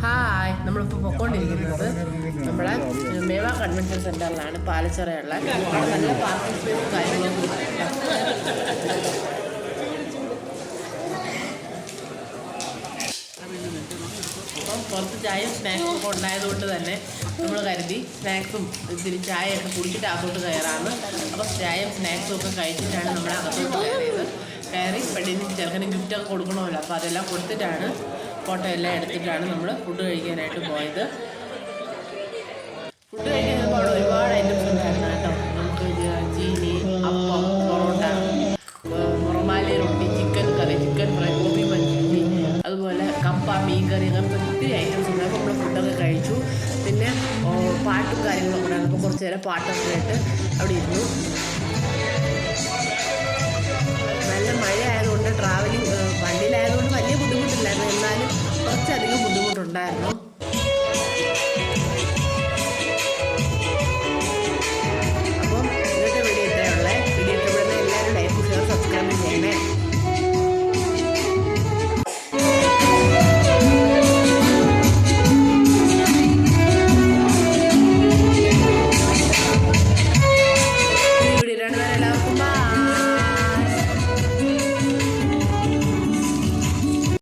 Hi, നമ്മളിപ്പോൾ പൊയ്ക്കൊണ്ടിരിക്കുന്നത് നമ്മളെ മേവ കൺവെൻഷൻ സെൻറ്ററിലാണ്, പാലച്ചിറയുള്ള. അവിടെ നല്ല പാർക്കിംഗ് സ്പേസും കാര്യങ്ങളൊക്കെ അപ്പം പുറത്ത് ചായയും സ്നാക്സും ഒക്കെ ഉണ്ടായതുകൊണ്ട് തന്നെ നമ്മൾ കരുതി സ്നാക്സും ഇത്തിരി ചായയൊക്കെ കുടിച്ചിട്ട് അകത്തോട്ട് കയറാമെന്ന്. അപ്പോൾ ചായയും സ്നാക്സും ഒക്കെ കഴിച്ചിട്ടാണ് നമ്മൾ അകത്തോട്ട് കയറി പെണ്ണിന് ചെറുക്കന് ഗിഫ്റ്റൊക്കെ കൊടുക്കണമല്ലോ. അപ്പോൾ അതെല്ലാം കൊടുത്തിട്ടാണ്, ഫോട്ടോ എല്ലാം എടുത്തിട്ടാണ് നമ്മൾ ഫുഡ് കഴിക്കാനായിട്ട് പോയത്. ഫുഡ് കഴിക്കാൻ അവിടെ ഒരുപാട് ഐറ്റംസ് ഉണ്ടായിരുന്നു കേട്ടോ. നമുക്ക് ചീനി, അപ്പം, പൊറോട്ട, മുറമാലി റൊട്ടി, ചിക്കൻ കറി, ചിക്കൻ ഫ്രൈ, ഗോബി മഞ്ചൂരി, അതുപോലെ കപ്പ, മീൻ കറി, അങ്ങനത്തെ ഒത്തിരി ഐറ്റംസ് ഉണ്ടായിരുന്നു. നമ്മൾ ഫുഡൊക്കെ കഴിച്ചു. പിന്നെ പാട്ടും കാര്യങ്ങളൊക്കെ ഉണ്ടായിരുന്നു. അപ്പോൾ കുറച്ച് നേരം പാട്ടൊക്കെ കേട്ട് അവിടെ ഇരുന്നു. നല്ല മഴ ആയതുകൊണ്ട് ട്രാവലിംഗ് വണ്ടിയിലായതുകൊണ്ട് വലിയ ബുദ്ധിമുട്ടില്ലായിരുന്നു, എന്നാലും കുറച്ചധികം ബുദ്ധിമുട്ടുണ്ടായിരുന്നു.